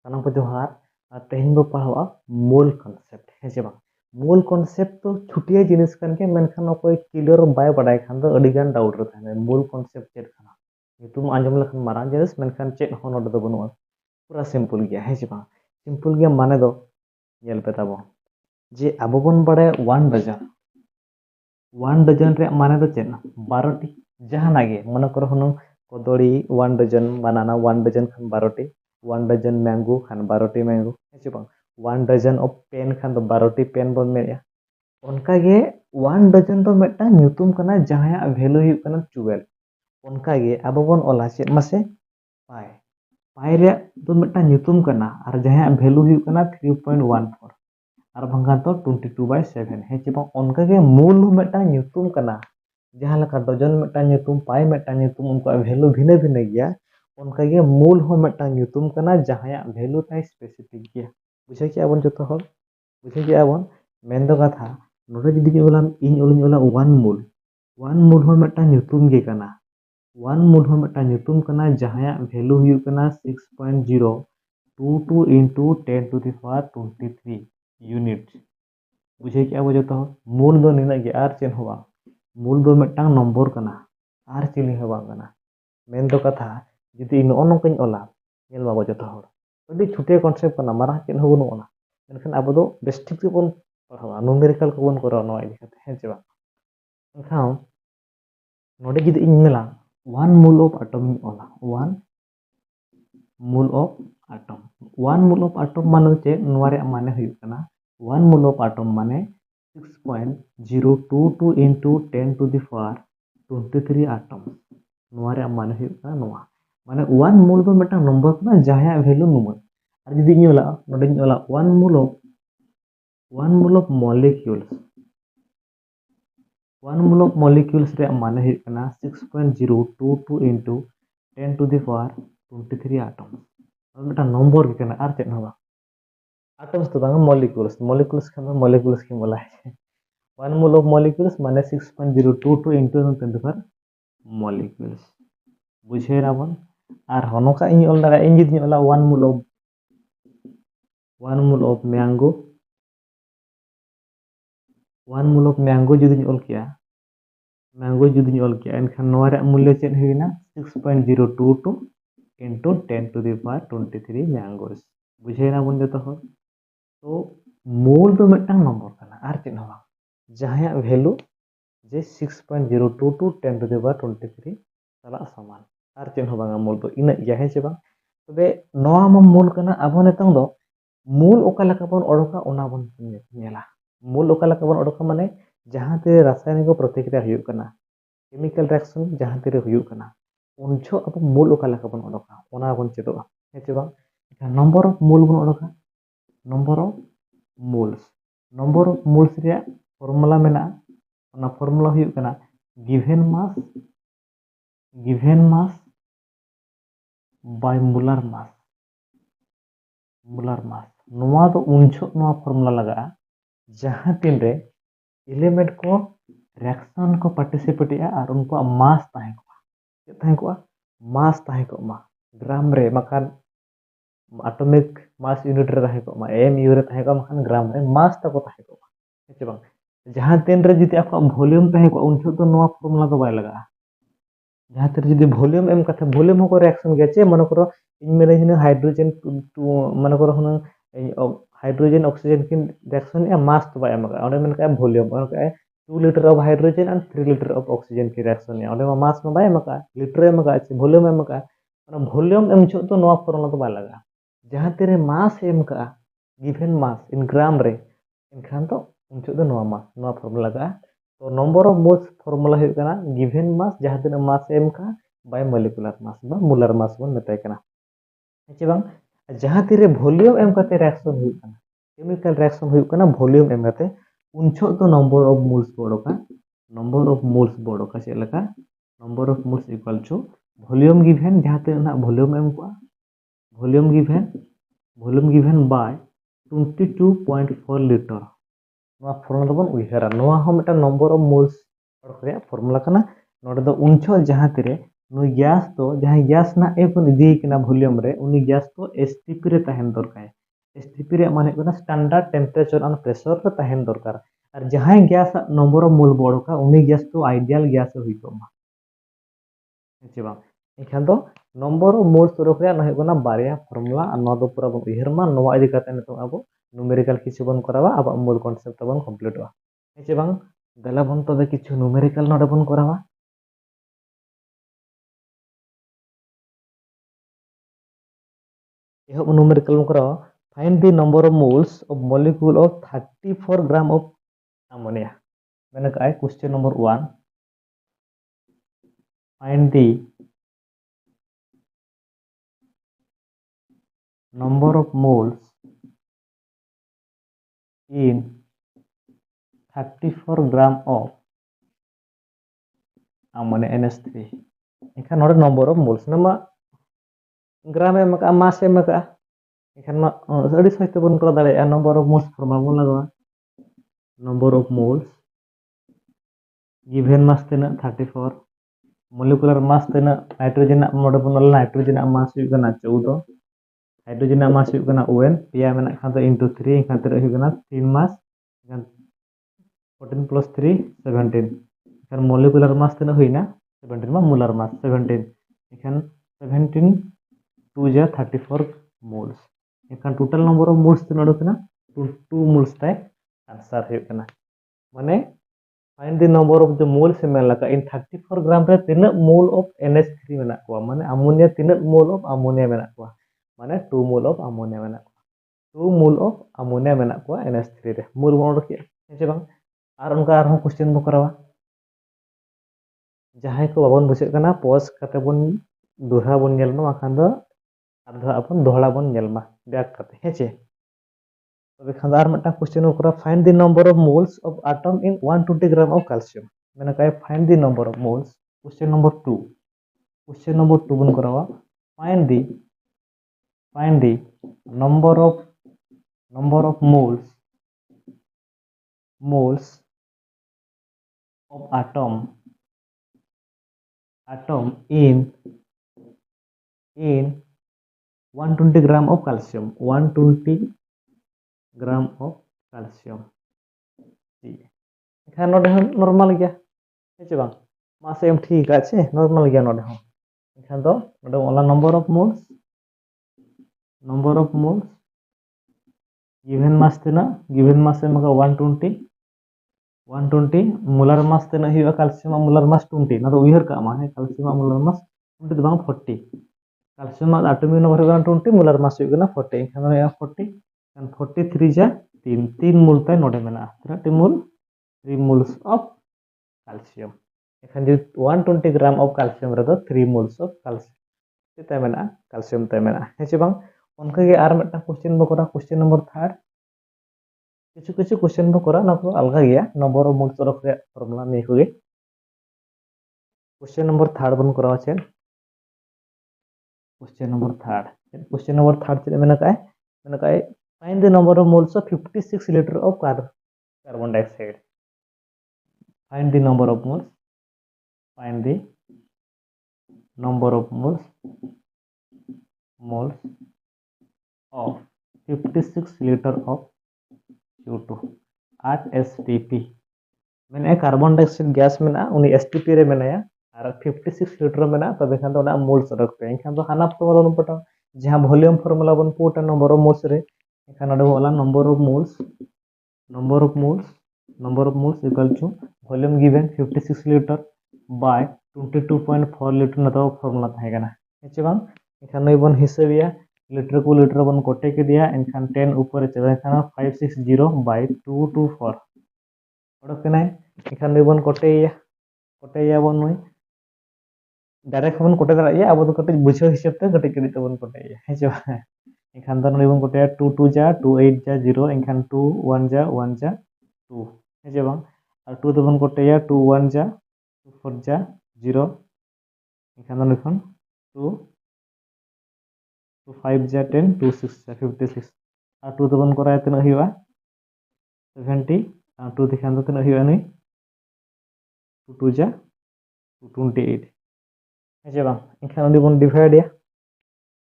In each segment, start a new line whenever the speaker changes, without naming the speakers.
सानाम को जोहार तेहन बो पढ़ावा मूल कॉन्सेप्ट है जे बांग मूल कॉन्सेप्ट तो छुटिया जिनिस कन के मेनखान अकोय क्लियर बाय बाडाय खान दो अडी गान डाउट रे थाने मूल कॉन्सेप्ट चेक खाना तुम आंजम लखन मारांग जिनिस मेनखान चेक हो नोड दो बनुआ पूरा सिंपल गया है जे बांग सिंपल गया माने दो येल पे ताबो जे अबो बन बाडाय 1 डजन रे माने दो चेक 12टी जहाना गे मन करो हनो कदड़ी 1 डजन बनाना 1 डजन खान 12टी 1 डजन मैंगो खान 12टी मैंगो है बांग 1 डजन ऑफ पेन खान तो 12टी पेन बन मेया उनका गे 1 डजन तो मेटा न्यूतुम कना जहाया वैल्यू हुई कना 12 उनका गे अब बन ओला चेक मसे पाई पाई रे तो मेटा न्यूतुम कना और जहाया वैल्यू हुई कना 3.14 और भंगान तो 22/7 है चे बांग उनका गे मूल मेटा न्यूतुम कना जहां लका डजन मेटा न्यूतुम पाई मेटा न्यूतुम उनका वैल्यू भिने भिने गया उनका गे मूल हो मेटा न्यूतुम कना जहाया वैल्यू ताई स्पेसिफिक गया बुझे के आबन जतो हर बुझे के आबन मेन दो कथा नोडे जदी ओला इन ओलिन ओला 1 मूल हो मेटा न्यूतुम गे कना 1 मूल हो मेटा न्यूतुम कना जहाया वैल्यू हुई कना 6.022 into 10 to the power 23 unit बुझे के आबो जतो मूल दो निना गे आर चेन होवा मूल दो मेटांग नंबर कना आर चिली होवा कना मेन दो कथा जदी नो नोकኝ ओला नेल बाबो जतो हर अडी छुटे कॉन्सेप्ट कना मारा चेन हो बनु ओला मेनखान आबो दो बेस्टिक से बन पढ़ावा न्यूमेरिकल को बन करा नो इदि खाते है जेबा एनखान नोडे जदी इन मेला 1 मूल ऑफ एटम ओला 1 मूल ऑफ एटम 1 मूल ऑफ एटम माने चे नोरे माने हुई कना 1 मूल ऑफ एटम माने 6.022 into 10 to the power 23 atom नोरे माने हुई कना नोआ माने 1 मूल दो मेटा नंबर कना जहाया वैल्यू नुमन और जदी इन ओला नोडे इन ओला 1 मूल ऑफ मॉलिक्यूल्स 1 मूल ऑफ मॉलिक्यूल्स रे माने हुई कना 6.022 into 10 to the power 23 atom और मेटा नंबर के कना आर चेन होगा एटम्स तो बांगा मॉलिक्यूल्स खान मॉलिक्यूल्स की बोला है 1 मूल ऑफ मॉलिक्यूल्स माने 6.022 into 10 to the power molecules बुझे राबन और हनोका इन ओल दागा इन जदी ओला 1 मूल ऑफ मैंगो 1 मूल ऑफ मैंगो जदी ओल किया मैंगो जदी ओल किया एनखान नोरे मूल्य चेन हुईना 6.022 into 10 to the power 23 mangoes बुझे राबन जतो हर तो मूल दो मेटांग नंबर कना आर चेन होगा जहाया वैल्यू जे 6.022 10 to the power 23 साला समान आर चेन होगा मूल तो इन या है से बा तबे नोआ म मूल कना अब नेतांग दो मूल ओका लका बन ओडोका ओना बन नेला मूल ओका लका बन ओडोका माने जहां ते रासायनिक प्रतिक्रिया हुई कना केमिकल रिएक्शन जहां ते हुई कना उनछो अब मूल ओका लका बन ओडोका ओना बन चेदोगा है से बा नंबर ऑफ मूल बन ओडोका नंबर ऑफ मोल्स रे फॉर्मूला मेना ओना फॉर्मूला हुई कना given mass by molar mass नोआ तो उनछो नोआ फॉर्मूला लगा जहां तीन रे एलिमेंट को रिएक्शन को पार्टिसिपेट या और उनको मास ताहे को मास ताहे को मा ग्राम रे मकान एटॉमिक मास यूनिट रे ताहे को मा mu रे ताहे को मकान ग्राम रे मास तको ताहे को है बांग जहां तीन रे जदी आपका वॉल्यूम ताहे को उनछो तो नोआ फॉर्मूला तो बाय लगा जहां तीन जदी वॉल्यूम एम कथा वॉल्यूम को रिएक्शन गया चे मन करो इन मेरे हिन हाइड्रोजन मन करो हन हाइड्रोजन ऑक्सीजन की रिएक्शन या मास तो बाय मगा ओने मन का वॉल्यूम और का 2 litre of hydrogen and 3 litre of oxygen की रिएक्शन या ओने मास में बाय मगा लीटर में मगा वॉल्यूम में मगा वॉल्यूम एम छो तो नोआ फॉर्मूला तो बाय लगा जहां तेरे मास एम का गिवन मास इन ग्राम रे इनखान तो उनछो तो नोआ मास नोआ फॉर्मूला लगा तो नंबर ऑफ मोल्स फॉर्मूला हुई कना गिवन मास जहां तेरे मास एम का बाय मॉलिक्यूलर मास बा मोलर मास बन मेताय कना है बांग जहां तेरे वॉल्यूम एम काते रिएक्शन हुई कना केमिकल रिएक्शन हुई कना वॉल्यूम एम काते उनछो तो नंबर ऑफ मोल्स बोडोका चेलका number of moles equal to volume given जहां तेरे ना वॉल्यूम एम को वॉल्यूम गिवन बाय 22.4 लीटर नोआ फॉर्मूला बन उइहरा नोआ हो मेटा नंबर ऑफ मोल्स रे फॉर्मूला कना नोडे दो उनछो जहां तेरे नुई गैस तो जहाँ गैस ना ए बन इदी कना वॉल्यूम रे उनी गैस तो एसटीपी रे तहन दरकार एसटीपी रे माने कना स्टैंडर्ड टेम्परेचर और प्रेशर रे तहन दरकार और जहाँ गैस नंबर ऑफ मोल बड़ का उनी गैस तो आइडियल गैस हुई तो चे बांग एखान दो नंबर ऑफ मोल्स तुरक रे ना होना बारिया फॉर्मूला और नोदो पूरा बन उयहर मा नोवा इदी करते नितो अब न्यूमेरिकल किछु बन करावा अब मूल कॉन्सेप्ट बन कंप्लीटवा चे बांग दला बन तबे किछु न्यूमेरिकल नोडे बन करावा यह न्यूमेरिकल बन करावा find the number of moles of molecule of 34 gram of ammonia मैंने कहा question number 1 find the number of moles in 34 gram of ammonia NH3 इखान नोडे number of moles नमा ग्राम में मका मास में मका इखान अड़ी सहित बन कर दाड़े number of moles फॉर्मूला बन लगावा number of moles given mass तना 34 molecular mass तना नाइट्रोजन नोडे बन नाइट्रोजन मास हुई कना 14 हाइड्रोजन मास हुई कना ON पिया मेना खान तो into 3 इखान ते हुई कना 3 मास 14 plus 3 17 इखान molecular mass तना हुई ना 17 मा molar mass 17 इखान 17 2 जा 34 moles इखान total number of moles तना कना 2 moles ताई आंसर हुई कना माने find the number of the moles में लगा in 34 ग्राम रे तीना mole of NH3 मेना को माने अमोनिया तीना mole of अमोनिया मेना को माने 2 mole of अमोनिया मेना को 2 mole of अमोनिया मेना को NH3 रे मोल बन रखिया है बांग और उनका क्वेश्चन बो करावा जहां को बाबन बुझे कना पॉज करते बन दोहरा बन नेल मा खान दो आधा अपन दोहरा बन नेल मा बैक करते है चे तबे खानदार मटा क्वेश्चन को करा find the number of moles of atom in 120 gram of calcium मैंने कहा find the number of moles question number 2 बन करावा find the number of moles of atom in 120 gram of calcium 120 gram of calcium এখানে নডে normal গিয়া হচ্ছে বাং মাসে M ঠিক আছে নরমাল গিয়া নডে হন এখানে তো নডে OLA number of moles given mass tina given mass em ka 120 molar mass tina hiwa calcium molar mass 20 na to uihar ka ma hai calcium molar mass 20 to bang 40 calcium atomic number ka 20 molar mass hiwa na 40 ekhane ya 40 and 43 ja 3 mol tai node mena 3 mol 3 moles of calcium ekhane যদি 120 gram of calcium re 3 moles of calcium tai mena calcium tai mena heche bang onka ge ar meta question bo kora question number 3 কিছু কিছু question बो करा ना तो अलग गया number of moles रख रे फॉर्मूला में होगे क्वेश्चन नंबर 3 बन करा छे क्वेश्चन नंबर 3 चले मैंने कहा find the number of moles of 56 litre of carbon dioxide find the number of moles of 56 liter of CO2 at STP मैंने कार्बन डाइऑक्साइड गैस में ना उन्हीं STP रे में ना और 56 लीटर में ना तबे खान तो ना मोल्स रखते हैं खान तो हाना तो वाला पटा जहां वॉल्यूम फार्मूला बन पुट नंबर ऑफ मोल्स रे खान अडे वाला number of moles equal to volume given 56 litre by 22.4 litre ना तो फार्मूला थाहे कना हेचे बांग एखान नै बन हिसाबिया लीटर को लीटर बन कोटे के दिया एनखान 10 ऊपर चले एखान 560 बाय 224 ओडक केनाय एखान नै बन कोटे बन नय डायरेक्ट बन कोटे दाड़ा अब तो कटे बुझो हिसाब ते कटे कटे तो बन कोटे हेचे एखान तो नै बन कोटे 2 2 जा 2 8 जा 0 एखान 2 1 जा 2 हेचे बांग और 2 तो बन कोटे 2 1 जा 2 4 जा 0 एखान तो नखन 2 5 जा 10 2 6 जा 56 और 2 तो बन करा तना हुआ 70 और 2 दिखान तो तना हुआ नहीं 2 2 जा 28 है जे बांग इनखान उनी बन डिवाइड या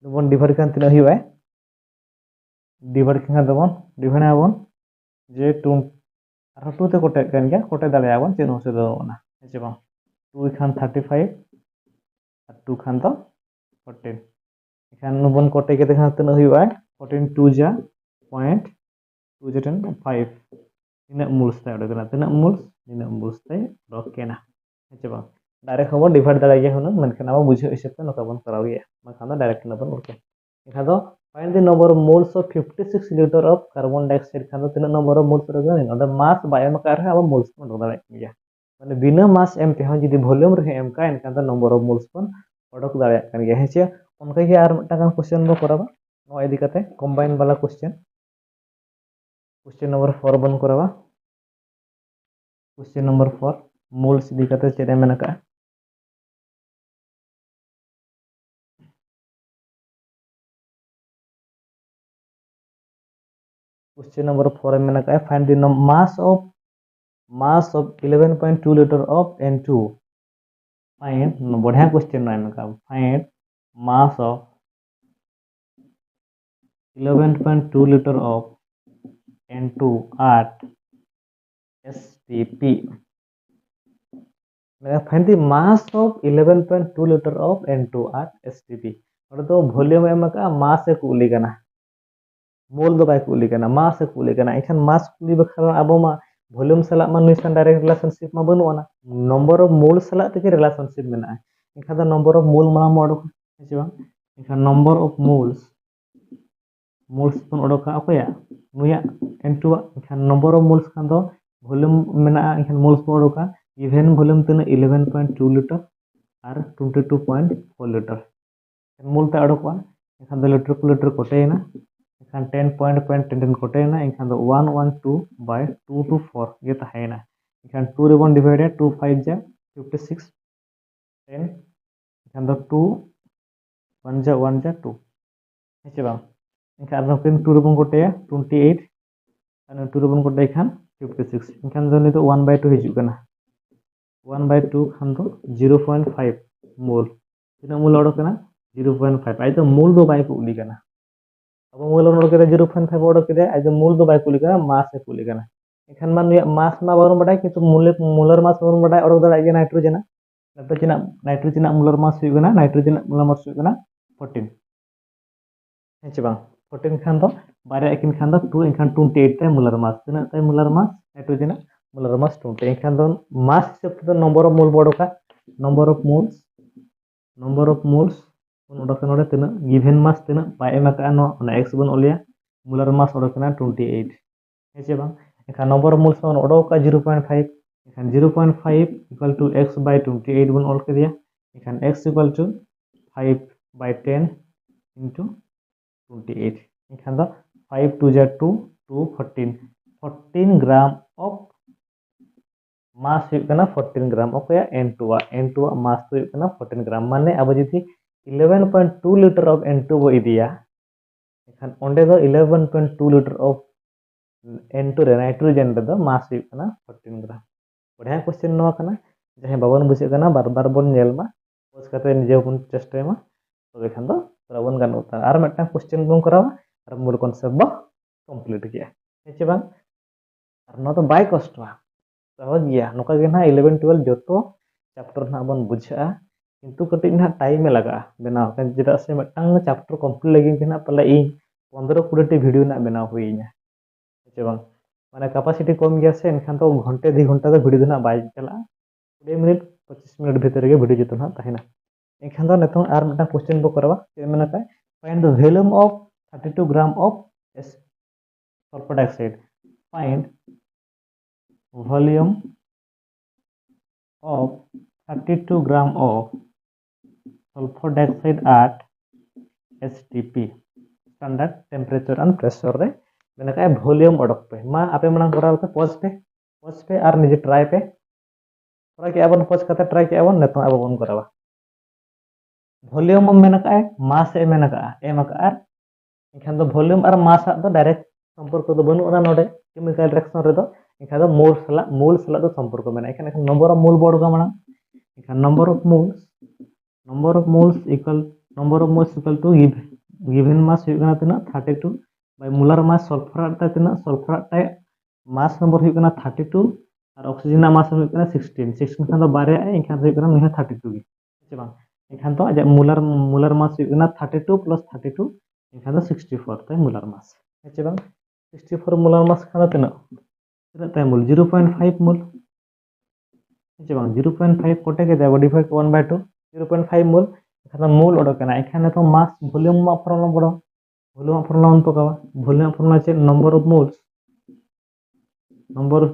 बन डिवाइड खान तना हुआ डिवाइड खान दबन डिवाइड आबन जे 2 और 2 ते कोटे कान गया कोटे दाले आबन चेन होसे दो ना है जे बांग 2 खान 35 और 2 खान तो 14 इखान बन कोटे के देखा तना हुआ 14 2 जा पॉइंट 2 जा 10 5 ina muls tay udah kena tina muls ina muls tay udah kena coba direct kamu divide dari aja hono mungkin apa bujuk isipnya no kapan karawi ya makanya direct na pun oke itu find the number of moles of 56 liter of carbon dioxide kan tina number of moles udah kan ada mass bayar maka apa moles pun udah dari ya mana bina mass m teh jadi volume reh m kan kan number of moles pun udah dari kan ya sih उनका ये are टाका question बो करावा no इदी कते combine वाला question number 4 बन करावा question number 4 moles इदी कते चेरे मेना का क्वेश्चन नंबर 4 मेना का find the mass of 11.2 liter of N2 find बढ़िया क्वेश्चन है मेना find mass of 11.2 liter of N2 at STP मेरा find the mass of 11.2 litre of N2 at STP और तो वॉल्यूम एम का मास से कुली करना मोल दो बाय कुली करना मास से कुली करना इखान मास कुली बखरा अब मा वॉल्यूम सला मा निसन डायरेक्ट रिलेशनशिप मा बनुआ नंबर ऑफ मोल सला तक रिलेशनशिप मेना इखान द नंबर ऑफ मोल मा मोड है बा इखान नंबर ऑफ मोल्स पन ओडोका ओकया नुया N2 इखान नंबर ऑफ मोल्स खान दो वॉल्यूम मेना इखान मोल्स ओडोका given volume tina 11.2 liter और 22.4 liter मोल ता अडोक वन एखान द लीटर को लीटर कोटेना एखान 10.10 कोटेना एखान द 112 by 224 ये ताहेना एखान 2 रे 1 डिवाइडेड 2 5 जा 56 10 एखान द 2 1 जा 2 है बा एखान द 2 रे 1 कोटेया 28 और 2 रे 1 कोटे एखान 56 एखान द नि तो 1 by 2 हिजु कना 1 by 2 खान तो 0.5 मोल tina मोल ओडो कना 0.5 आई तो मोल दो बाय को उली कना अब मोल ओडो के 0.5 ओडो के आई तो मोल दो बाय को उली कना मास से उली कना एखान मान मास मा बारो बडाय किंतु मोलर मास बारो बडाय ओडो दा आगे नाइट्रोजन मोलर मास हुई कना नाइट्रोजन मोलर मास हुई कना 14 है बांग 14 खान तो बारे एकिन खान तो 2 एखान 28 tay molar mass tina tay molar mass nitrogen molar mass 20 एखान तो मास हिसाब तो नंबर ऑफ मोल बडो का नंबर ऑफ मोल्स उन नोडे तना गिवन मास तना बाय एम का नो x बन ओलिया मोलर मास ओडकना 28 है बांग एखान नंबर ऑफ मोल्स बन ओडोका 0.5 एखान 0.5 इक्वल टू x by 28 बन ओल के दिया एखान x equal to 5 by 10 into 28 एखान द 5 2 जा 2 2 14 ग्राम ऑफ मास हुई कना 14 ग्राम ओके N2 मास तो हुई कना 14 ग्राम माने अब जदी 11.2 लीटर ऑफ N2 बो इदिया एखान ओंडे दो 11.2 लीटर ऑफ N2 रे नाइट्रोजन रे दो मास हुई कना 14 ग्राम बढ़िया क्वेश्चन नवा कना जहे बाबन बुझे कना बार बार बोन नेल मा पोज कते निजे बन चेष्टा मा तो एखान दो प्रवन गान उता आर मटा क्वेश्चन बन करावा आर मूल कॉन्सेप्ट बो कंप्लीट किया है बांग आर न तो बाय कष्टवा सहज गया नोका के ना 11 12 जोतो चैप्टर ना बन बुझा किंतु कटी ना टाइम लगा बनाव kan जेदा से मटांग चैप्टर कंप्लीट लगी के ना पले इन 15 20 टी वीडियो ना बनाव हुईना है बांग माने कैपेसिटी कम गया से एनखान तो घंटे 2 घंटा तो वीडियो ना बाय चला 20 मिनट 25 मिनट भीतर के वीडियो जतो ना ताहेना एनखान तो नेतो आर मटा क्वेश्चन बो करवा के मेना का find the volume of 32 gram of sulphur dioxide find volume of 32 gram of sulfur dioxide at STP standard temperature and pressure रे मैंने कहा वॉल्यूम ओडक पे मा आपे मना करा पॉज पे आर निजे ट्राई पे थोड़ा के अपन पॉज करते ट्राई के अपन नेतो अब बन करावा वॉल्यूम मैंने कहा मास ए मैंने कहा एम का एखान दो वॉल्यूम और मास दो डायरेक्ट संपर्क तो बनु ना नोडे केमिकल रिएक्शन रे दो एखान दो मोल सला दो संपर्क मेना एखान नंबर ऑफ मोल बोर्ड का मना एखान number of moles number of moles equal to given mass हुई कना तना 32 by molar mass sulfur ता तना sulfur ता mass number हुई कना 32 और oxygen ना mass हुई कना 16 खान तो बारे है इनखान हुई कना नहीं 32 की अच्छा बांग इनखान तो आज molar mass हुई कना 32 plus 32 इनखान तो 64 ता molar mass अच्छा बांग 64 molar mass खान तना तना ता मोल 0.5 मोल अच्छा बांग 0.5 कोटे के जाबो डिवाइड 1/2 0.5 मोल এখানে মোল ওটা কেনা এখানে তো মাস ভলিউম ফর্মুলা বড় ভলিউম ফর্মুলা অন পকাবা ভলিউম ফর্মুলা আছে নম্বর অফ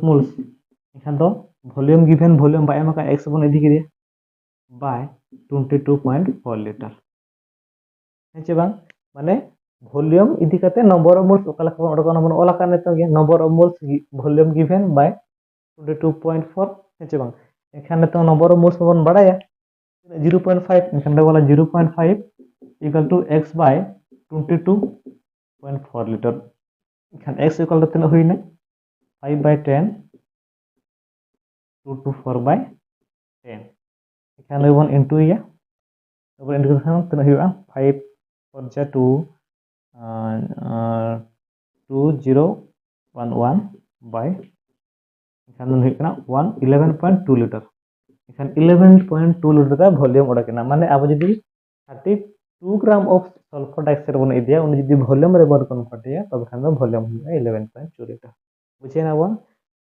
মোলস এখানে তো ভলিউম গিভেন ভলিউম বাই আমাকে x বন এদিকে দিয়ে বাই 22.4 লিটার হচ্ছে বাং মানে ভলিউম ইদিকাতে নম্বর অফ মোলস ওকালা খাবার ওটা কোন ওলা কানে তো number of moles volume given by 22.4 হচ্ছে বাং এখানে তো নম্বর অফ মোলস বন বাড়ায়া 0.5 এখানে বলা 0.5 equal to x by 22.4 litre এখানে x equal to তিন হই না 5 by 10 2 to 4 by 10 এখানে বন ইনটু ইয়া তারপর ইন্টিগ্রেশন তিন হইবা 5 4 যা 2 2011 by এখানে হই না 11.2 লিটার এখানে 11.2 লিটার का वॉल्यूम ওটা কেনা মানে আবো যদি 32 গ্রাম অফ সালফার ডাইঅক্সাইড বন ইদিয়া উনি যদি ভলিউম রে বর কনভার্ट या তবে খান ভলিউম হয় 11.2 লিটার বুঝে না বন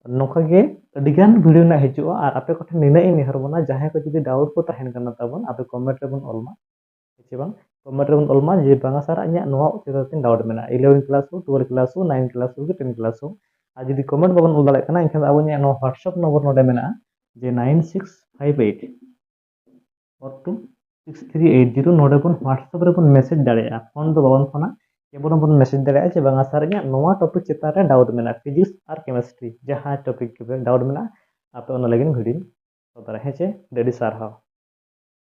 नोखा गे अडिगान वीडियो ना हिजुआ और आपे कोठे निना इ नेहर बना जहां को जदी डाउट को तहन करना तबन आपे कमेंट रे बन ऑलमा हेचे बांग कमेंट रे बन ऑलमा जे बांगा सर अnya नोआ उचित तिन डाउट मेना 11 क्लास हो 12 क्लास हो 9 क्लास हो 10 क्लास हो आ जदी कमेंट बगन उल दाले कना इनखान आबो nya नो व्हाट्सएप नंबर नोडे मेना जे 9658 और 26380 नोडे बन व्हाट्सएप रे बन मैसेज दाड़े फोन दो बगन फोना केबल बन मैसेज दाड़े जे बांगा सर nya नोआ टॉपिक चिता रे डाउट मेना फिजिक्स और केमिस्ट्री जहां टॉपिक के डाउट मेना आपे ओना लगिन भिडियो तो हेचे डेडी सार हाउ